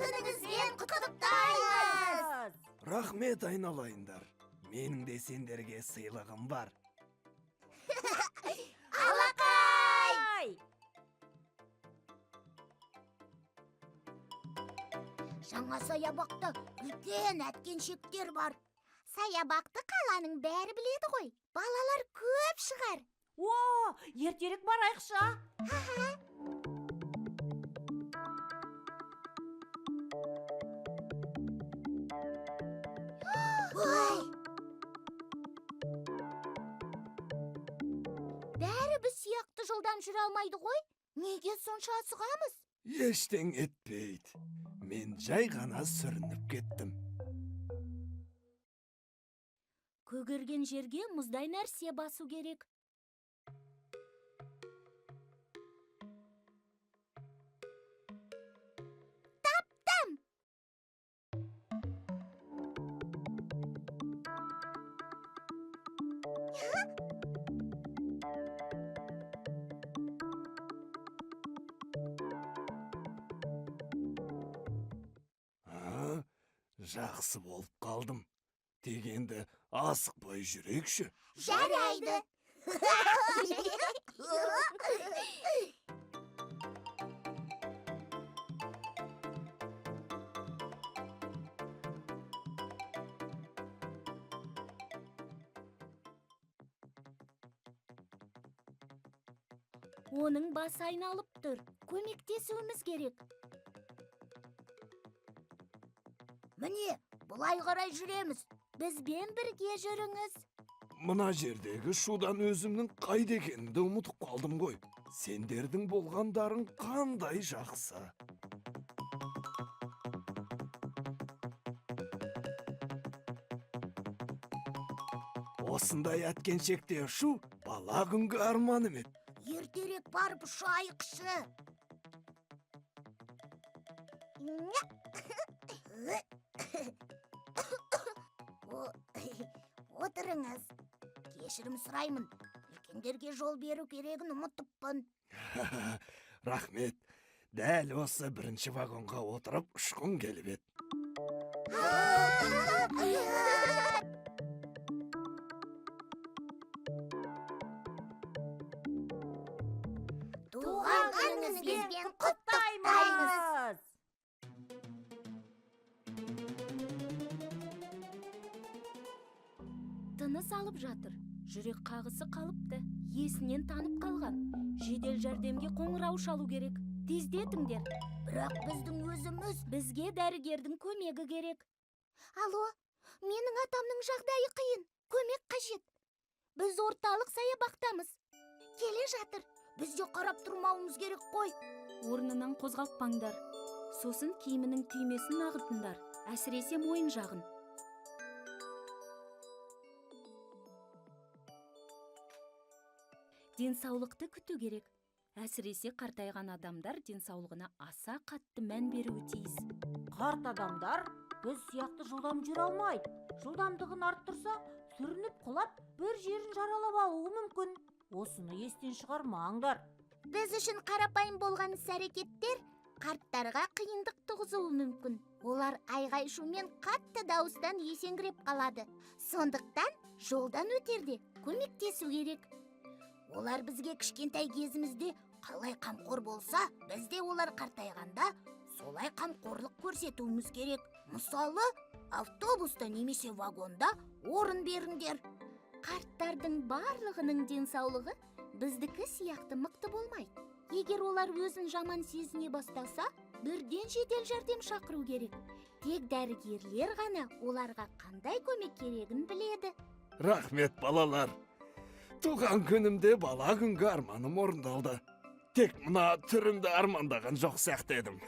күніңізбен құттықтаймыз. Рахмет айналайындар. Менің де сендерге сыйлығым бар. Алақай! Жаңа саябақта үлкен әткеншектер бар. Саябақты қаланың бәрі біледі ғой. Балалар көп шығар. О, ертерек барайықшы. Ой! Бәрі біз сияқты жолдан жүре алмайды ғой. Неге сонша асығамыз? Ештен етпейді. Мен жай ғана сүрініп кеттім. Көгерген жерге мұздай нәрсе басу керек. Таптым! Жақсы болып қалдым. Дегенді асықпай жүрекші. Жарайды. Оның басы айналып тұр. Көмектесуіміз керек. Міне, бұлай қарай жүреміз. Бізбен бірге жүріңіз. Мына жердегі шудан өзімнің қайда екенімді ұмытып қалдым ғой. Сендердің болғандарың қандай жақсы. Осындай әткеншекте ұшу бала күнгі арманым еді. Ертерек барып ұшайықшы. Отырыңыз. Кешірім сұраймын. Үлкендерге жол беру керегін ұмытыппын. Рахмет. Дәл осы бірінші вагонға отырып ұшқым келіп еді. Туған күніңізбен құттықтаймыз. Тыныс алып жатыр. Жүрек қағысы қалыпты. Есінен танып қалған. Жедел жәрдемге қоңырау шалу керек. Тездетіңдер. Бірақ біздің өзіміз бізге дәрігердің көмегі керек. Алло, менің атамның жағдайы қиын. Көмек қажет. Біз орталық саябақтамыз. Келе жатыр. Бізде қарап тұрмауымыз керек қой. Орнынан қозғалтпаңдар. Сосын киімінің түймесін ағытыңдар. Әсіресе мойын жағын. Денсаулықты күту керек. Әсіресе қартайған адамдар денсаулығына аса қатты мән беруі тиіс. Қарт адамдар біз сияқты жылдам жүре алмайды. Жылдамдығын арттырса, сүрініп құлап, бір жерін жаралап алуы мүмкін. Осыны естен шығармаңдар. Біз үшін қарапайым болған іс-әрекеттер қарттарға қиындық туғызуы мүмкін. Олар айғай-шумен қатты дауыстан есеңгіреп қалады. Сондықтан жолдан өтерде көмектесу керек. Олар бізге кішкентай кезімізде қалай қамқор болса, бізде олар қартайғанда солай қамқорлық көрсетуіміз керек. Мысалы, автобуста немесе вагонда орын беріңдер. Қарттардың барлығының денсаулығы біздікі сияқты мықты болмайды. Егер олар өзін жаман сезіне бастаса, бірден жедел жәрдем шақыру керек. Тек дәрігерлер ғана оларға қандай көмек керегін біледі. Рахмет, балалар. Туған күнімде бала күнгі арманым орындалды. Тек мына түрімді армандаған жоқ сияқты едім.